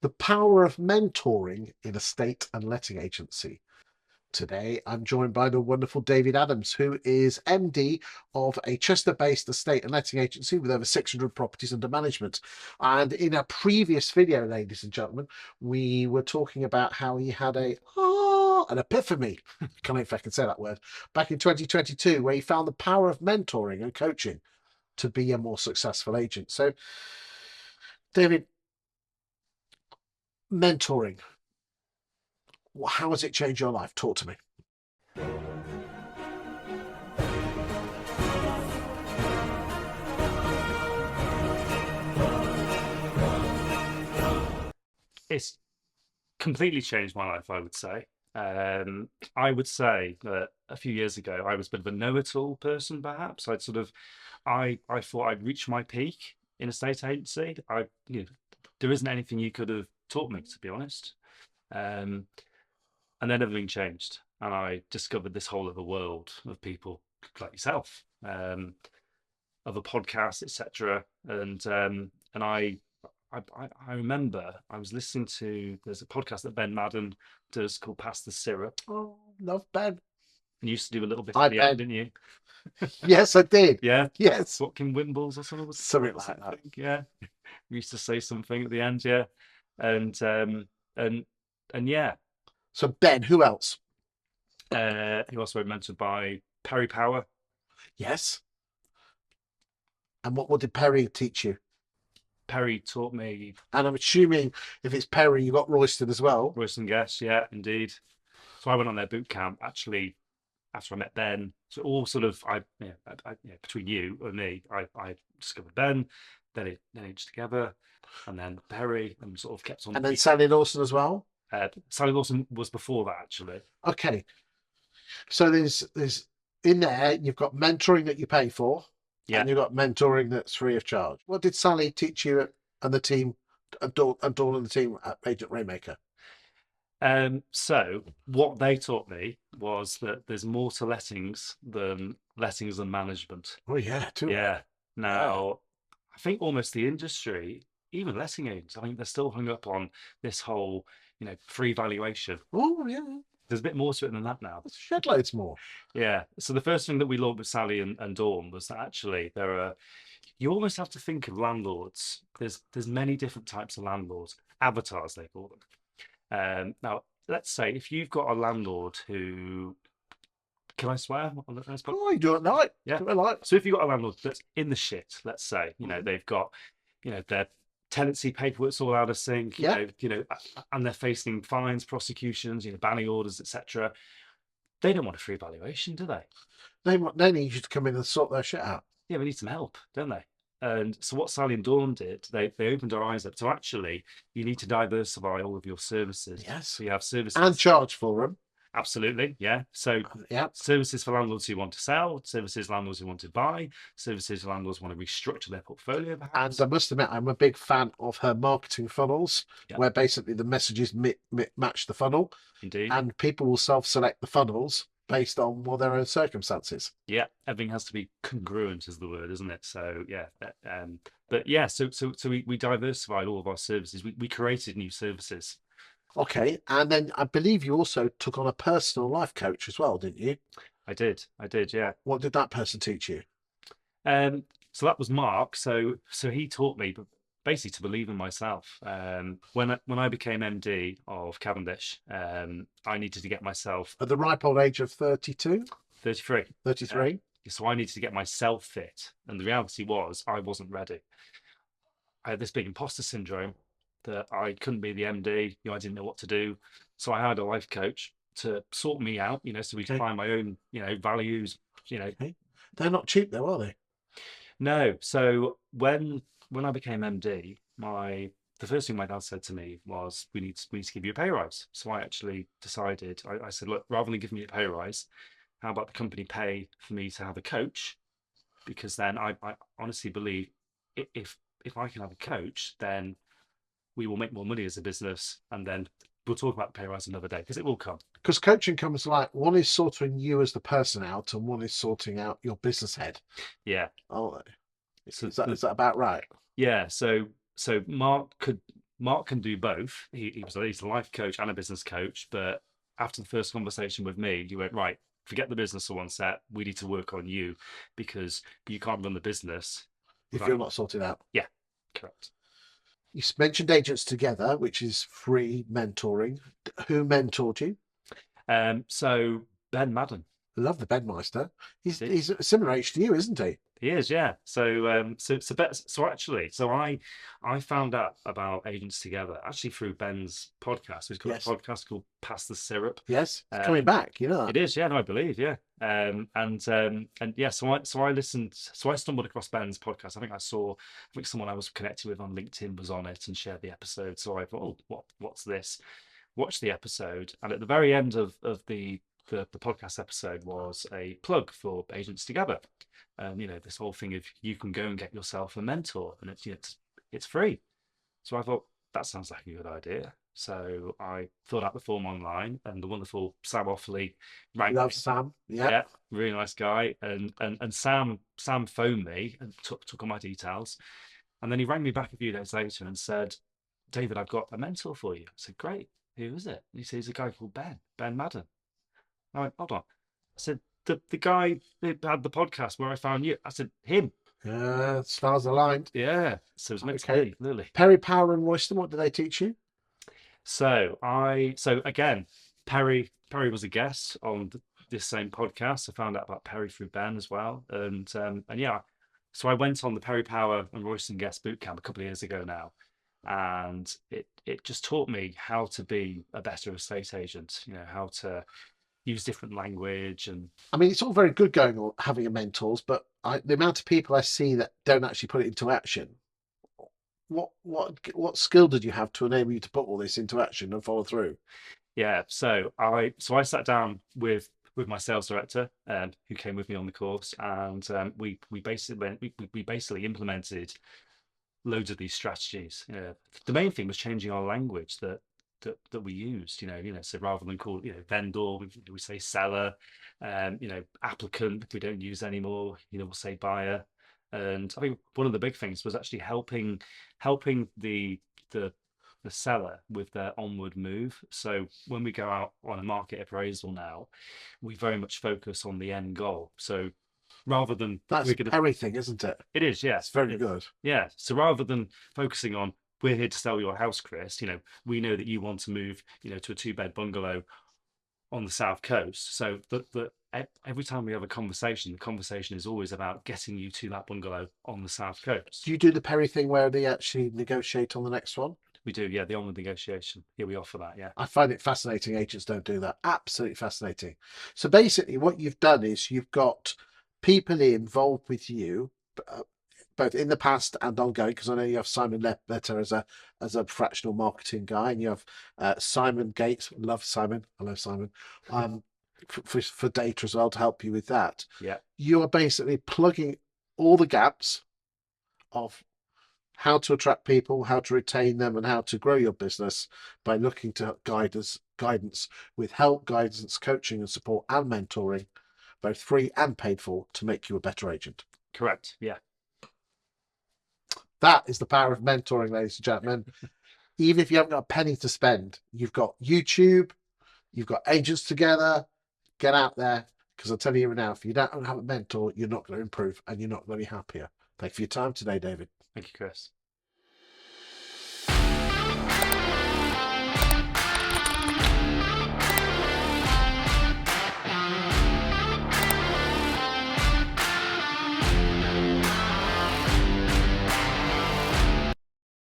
The power of mentoring in estate and letting agency. Today, I'm joined by the wonderful David Adams, who is MD of a Chester-based estate and letting agency with over 600 properties under management. And in a previous video, ladies and gentlemen, we were talking about how he had an epiphany, I can't know if I can say that word, back in 2022, where he found the power of mentoring and coaching to be a more successful agent. So, David, mentoring, how has it changed your life? Talk to me. It's completely changed my life, I would say. I would say that a few years ago, I was a bit of a know-it-all person, perhaps. I thought I'd reached my peak in a state agency. There isn't anything you could have taught me, to be honest. Um, and then everything changed, and I discovered this whole other world of people like yourself, other podcasts, etc. And I remember I was listening to, there's a podcast that Ben Madden does called Pass the Syrup. Oh, love Ben. And you used to do a little bit I at the end, bet. didn't you? Yes, I did. Yeah. Yes. Watkin Wimbles or something. Something like that. Yeah. We used to say something at the end, yeah. And and and yeah. So Ben, who else? He also mentioned by Perry Power. Yes. And what did Perry teach you? Perry taught me And I'm assuming if it's Perry, you got Royston as well. Royston Guest, yeah, indeed. So I went on their boot camp actually after I met Ben. So all sort of between you and me, I discovered Ben, then it together, and then Perry, and sort of kept on. And then Sally Lawson as well. Sally Lawson was before that actually. Okay. So there's in there, you've got mentoring that you pay for, Yeah. and you've got mentoring that's free of charge. What did Sally teach you and the team, and Dawn and the team at Agent Rainmaker? So what they taught me was that there's more to lettings than management. Oh yeah, too. Yeah. Now, I think almost the industry, even letting agents, I think they're still hung up on this whole, free valuation. Oh yeah. There's a bit more to it than that now. Shed loads more. Yeah. So the first thing that we learned with Sally and Dawn was that actually you almost have to think of landlords. There's many different types of landlords, avatars they call them. Now, let's say if you've got a landlord who, can I swear on the first podcast? Oh, you do it like. Yeah. Do it like. So if you've got a landlord that's in the shit, let's say, they've got, their tenancy paperwork's all out of sync, Yeah. And they're facing fines, prosecutions, banning orders, etc. They don't want a free valuation, do they? They need you to come in and sort their shit out. Yeah, we need some help, don't they? And so what Sally and Dawn did, they opened our eyes up. So actually, you need to diversify all of your services. Yes. So you have services. And charge for them. Absolutely, yeah. So yeah, services for landlords who want to sell, services landlords who want to buy, services landlords want to restructure their portfolio, perhaps. And I must admit, I'm a big fan of her marketing funnels, where basically the messages match the funnel. Indeed. And people will self-select the funnels based on their own circumstances. Yeah, everything has to be congruent, is the word, isn't it? So yeah, but yeah, so we diversified all of our services. We created new services. Okay, and then I believe you also took on a personal life coach as well, didn't you? I did, yeah. What did that person teach you? So that was Mark. So he taught me basically to believe in myself. When I became MD of Cavendish, I needed to get myself at the ripe old age of 32, 33. 33. So I needed to get myself fit, and the reality was I wasn't ready. I had this big imposter syndrome that I couldn't be the MD. I didn't know what to do. So I hired a life coach to sort me out, so we could find my own, values, Okay. They're not cheap though, are they? No. So when I became MD, the first thing my dad said to me was, we need to give you a pay rise. So I actually decided, I said, look, rather than giving me a pay rise, how about the company pay for me to have a coach? Because then I honestly believe if I can have a coach, then we will make more money as a business, and then we'll talk about the pay rise another day, because it will come. Because coaching comes one is sorting you as the person out, and one is sorting out your business head. Yeah. Oh, is that about right? Yeah. So Mark could Mark can do both. He's a life coach and a business coach. But after the first conversation with me, he went, right, forget the business for one set. We need to work on you because you can't run the business If without. you're not sorted out. Yeah, correct. You mentioned Agents Together, which is free mentoring. Who mentored you? So Ben Madden. I love the Bedmeister. Did He's a similar age to you, isn't he? He is, yeah. So actually, I found out about Agents Together actually through Ben's podcast. He's got a Yes. podcast called Pass the Syrup. Yes. It's coming Um, back, you know that. it is, yeah, no, I believe, yeah. And yeah, so I listened, so I stumbled across Ben's podcast. I think someone I was connected with on LinkedIn was on it and shared the episode. So I thought, oh, what's this? Watched the episode, and at the very end of the podcast episode was a plug for Agents Together. This whole thing of you can go and get yourself a mentor, and it's free. So I thought that sounds like a good idea. So I filled out the form online, and the wonderful Sam Offaly rang me. Love Sam. Yeah. Yeah, really nice guy. And Sam phoned me and took all my details, and then he rang me back a few days later and said, "David, I've got a mentor for you." I said, "Great. Who is it?" And he said, "He's a guy called Ben Madden." I went, "Hold on." I said, the guy that had the podcast where I found you. I said, "Him." Yeah, stars aligned. Yeah. So it was meant to Okay. be, Lily. Perry Power and Royston, what do they teach you? So again, Perry was a guest on this same podcast. I found out about Perry through Ben as well. And yeah, so I went on the Perry Power and Royston guest bootcamp a couple of years ago now. And it just taught me how to be a better estate agent, how to use different language and I mean, it's all very good going on having a mentors, but the amount of people I see that don't actually put it into action. What skill did you have to enable you to put all this into action and follow through? yeah. So I sat down with my sales director, who came with me on the course, and we basically implemented loads of these strategies. The main thing was changing our language that we used. So rather than call vendor, we say seller. Applicant we don't use anymore. We'll say buyer. And I think one of the big things was actually helping the seller with their onward move. So when we go out on a market appraisal now, we very much focus on the end goal. So rather than That's we're going to everything, isn't it? it is, yeah. It's very good. Yeah. So rather than focusing on we're here to sell your house, Chris, we know that you want to move, to a two-bed bungalow on the south coast. So every time we have a conversation, the conversation is always about getting you to that bungalow on the south coast. Do you do the Perry thing where they actually negotiate on the next one? We do, yeah, the onward negotiation. Yeah, we offer that, yeah. I find it fascinating. Agents don't do that. Absolutely fascinating. So basically, what you've done is you've got people involved with you, both in the past and ongoing. Because I know you have Simon Ledbetter as a fractional marketing guy, and you have Simon Gates. Love Simon. Hello, Simon. For data as well to help you with that. Yeah. You are basically plugging all the gaps of how to attract people, how to retain them, and how to grow your business by looking to guidance with help, guidance, coaching and support and mentoring, both free and paid for, to make you a better agent. Correct. Yeah. That is the power of mentoring, ladies and gentlemen. Even if you haven't got a penny to spend, you've got YouTube, you've got Agents Together. Get out there, because I'll tell you now, if you don't have a mentor, you're not going to improve and you're not going to be happier. Thank you for your time today, David. Thank you, Chris.